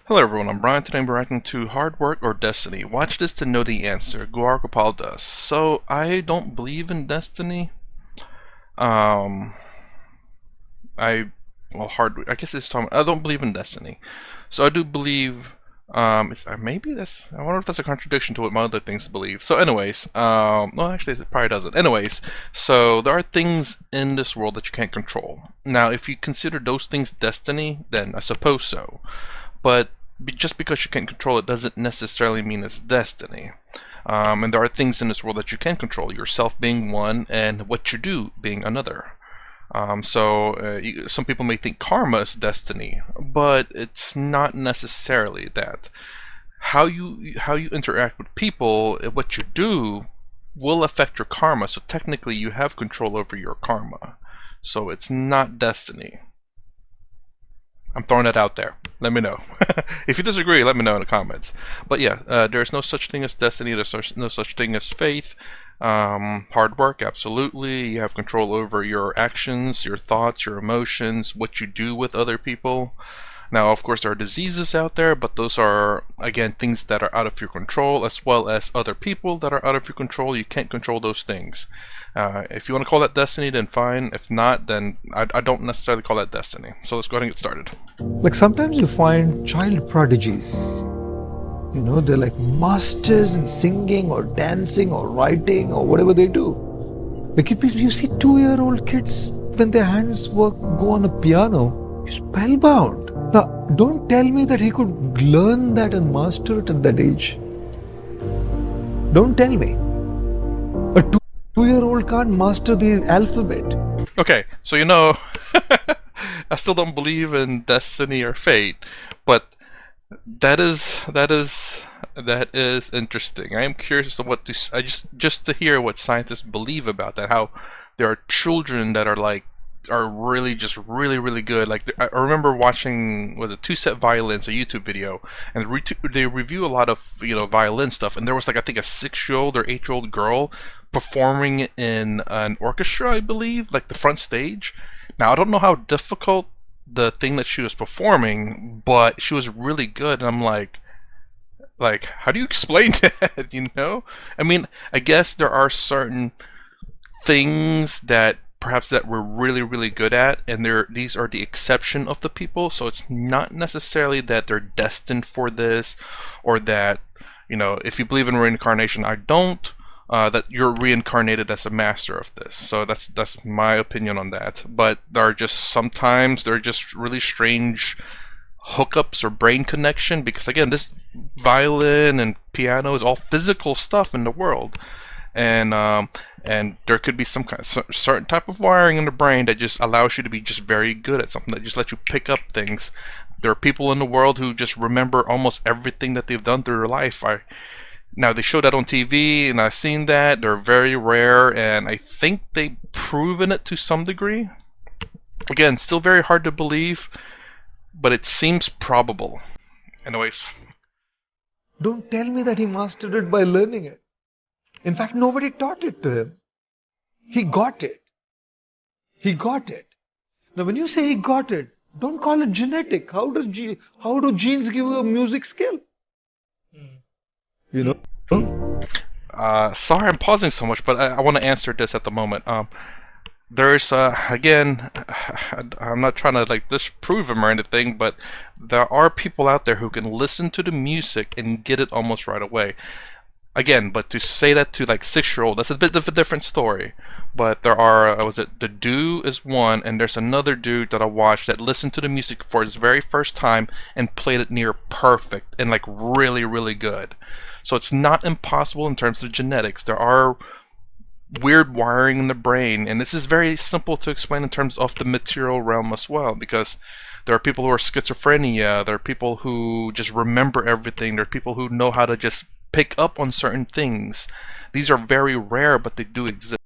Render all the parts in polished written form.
Hello everyone, I'm Brian. Today I'm reacting to Hard Work or Destiny. Watch this to know the answer. Gaur does. So, I don't believe in destiny. Um, I, I guess it's talking, I don't believe in destiny. So I do believe, maybe that's, I wonder if that's a contradiction to what my other things believe. So anyways, well actually it probably doesn't. Anyways, so there are things in this world that you can't control. Now, if you consider those things destiny, then I suppose so. But just because you can't control it doesn't necessarily mean it's destiny. And there are things in this world that you can control, yourself being one, and what you do being another. Some people may think karma is destiny, but it's not necessarily that. How you interact with people, what you do, will affect your karma. So technically, you have control over your karma. So it's not destiny. I'm throwing that out there. Let me know. If you disagree, let me know in the comments. But yeah, there's no such thing as destiny. There's no such thing as faith. Hard work, absolutely. You have control over your actions, your thoughts, your emotions, what you do with other people. Now, of course, there are diseases out there, but those are, again, things that are out of your control, as well as other people that are out of your control. You can't control those things. If you want to call that destiny, then fine. If not, then I don't necessarily call that destiny. So let's go ahead and get started. Like sometimes you find child prodigies. They're like masters in singing or dancing or writing or whatever they do. Like if you see 2-year-old kids when their hands work go on a piano, you're spellbound. Now, don't tell me that he could learn that and master it at that age. Don't tell me. A two-year-old can't master the alphabet. Okay, so I still don't believe in destiny or fate, but that is interesting. I am curious as to what I just to hear what scientists believe about that. How there are children that are really just really good. Like I remember watching was it Two Set Violins, a YouTube video, and they review a lot of violin stuff. And there was like I think a 6-year-old or 8-year-old girl performing in an orchestra, I believe, like the front stage. Now I don't know how difficult the thing that she was performing, but she was really good. And I'm like, how do you explain that? I mean, I guess there are certain things that perhaps that we're really good at, and these are the exception of the people. So it's not necessarily that they're destined for this, or that if you believe in reincarnation, I don't. That you're reincarnated as a master of this. So that's my opinion on that. But sometimes there are just really strange hookups or brain connection, because again, this violin and piano is all physical stuff in the world, and there could be some kind of certain type of wiring in the brain that just allows you to be just very good at something, that just lets you pick up things. There are people in the world who just remember almost everything that they've done through their life. Now they show that on TV, and I've seen that. They're very rare, and I think they've proven it to some degree. Again, still very hard to believe, but it seems probable. Anyways. Don't tell me that he mastered it by learning it. In fact, nobody taught it to him. He got it. He got it. Now, when you say he got it, don't call it genetic. How do genes give you a music skill? You know? Sorry I'm pausing so much, but I want to answer this at the moment. There's again, I'm not trying to like disprove him or anything, but there are people out there who can listen to the music and get it almost right away. Again, but to say that to like 6-year-old, that's a bit of a different story. But there are, was it the dude is one, and there's another dude that I watched that listened to the music for his very first time and played it near perfect and like really good. So it's not impossible in terms of genetics. There are weird wiring in the brain, and this is very simple to explain in terms of the material realm as well, because there are people who are schizophrenia, there are people who just remember everything, there are people who know how to just pick up on certain things. These are very rare, but they do exist.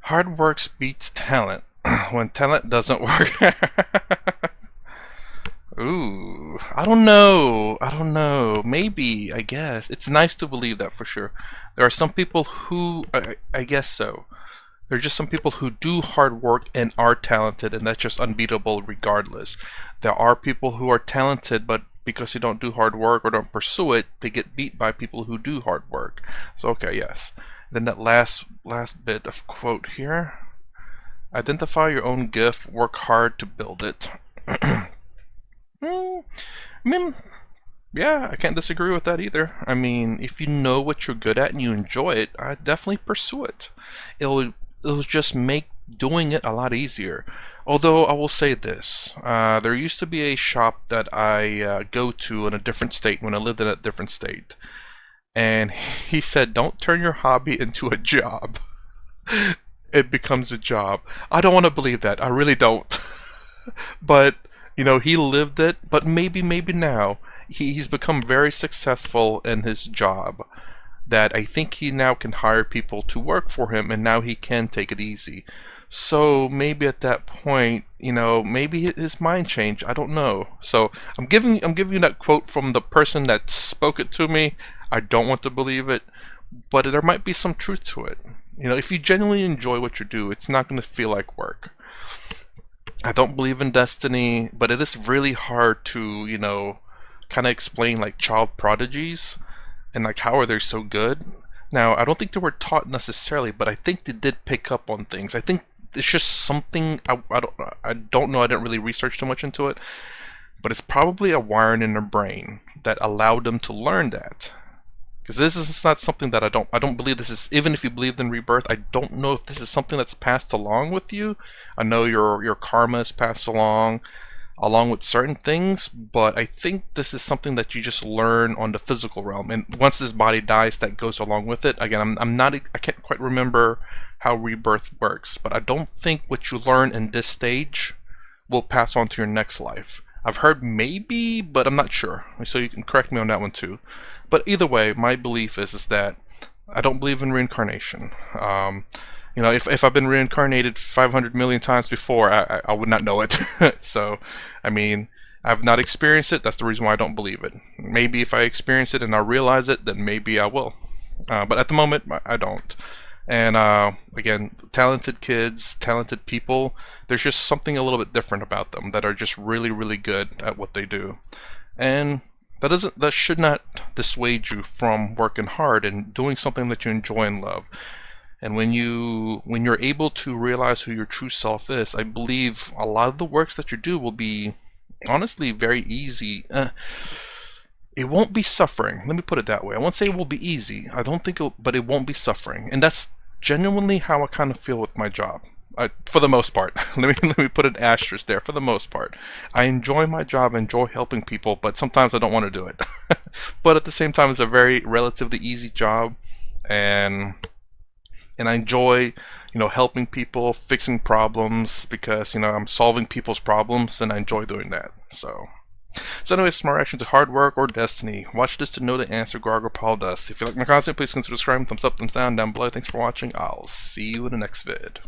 Hard work beats talent when talent doesn't work. Ooh, I don't know. I don't know. Maybe, I guess. It's nice to believe that for sure. There are some people who, I guess so. There are just some people who do hard work and are talented, and that's just unbeatable regardless. There are people who are talented, but because they don't do hard work or don't pursue it, they get beat by people who do hard work. So, okay, yes. Then that last bit of quote here. Identify your own gift, work hard to build it. I mean, yeah, I can't disagree with that either. I mean, if you know what you're good at and you enjoy it, I definitely pursue it. It'll just make doing it a lot easier. Although I will say this, there used to be a shop that I go to in a different state when I lived in a different state, and he said, "Don't turn your hobby into a job. It becomes a job." I don't want to believe that. I really don't. But he lived it. But maybe now he's become very successful in his job. That I think he now can hire people to work for him, and now he can take it easy. So maybe at that point, maybe his mind changed. I don't know. So I'm giving you that quote from the person that spoke it to me. I don't want to believe it, but there might be some truth to it. If you genuinely enjoy what you do, it's not going to feel like work. I don't believe in destiny, but it is really hard to, kind of explain like child prodigies and like how are they so good. Now, I don't think they were taught necessarily, but I think they did pick up on things. I think it's just something I don't know. I didn't really research too much into it, but it's probably a wiring in their brain that allowed them to learn that. Because this is not something that I don't believe this is, even if you believed in rebirth, I don't know if this is something that's passed along with you. I know your karma is passed along with certain things, but I think this is something that you just learn on the physical realm. And once this body dies, that goes along with it. Again, I can't quite remember how rebirth works, but I don't think what you learn in this stage will pass on to your next life. I've heard maybe, but I'm not sure. So you can correct me on that one too. But either way, my belief is that I don't believe in reincarnation. If I've been reincarnated 500 million times before, I would not know it. So, I mean, I've not experienced it. That's the reason why I don't believe it. Maybe if I experience it and I realize it, then maybe I will. But at the moment, I don't. And again, talented kids, talented people, there's just something a little bit different about them that are just really, really good at what they do. And that should not dissuade you from working hard and doing something that you enjoy and love. And when you're able to realize who your true self is, I believe a lot of the works that you do will be honestly very easy. It won't be suffering. Let me put it that way. I won't say it will be easy. I don't think but it won't be suffering. And that's genuinely how I kind of feel with my job. For the most part. let me put an asterisk there. For the most part, I enjoy my job, I enjoy helping people, but sometimes I don't want to do it. But at the same time, it's a very relatively easy job, and I enjoy, helping people, fixing problems, because I'm solving people's problems, and I enjoy doing that. So anyways, my reaction to hard work or destiny. Watch this to know the answer. Gaur Paul does. If you like my content, please consider subscribing. Thumbs up, thumbs down below. Thanks for watching. I'll see you in the next vid.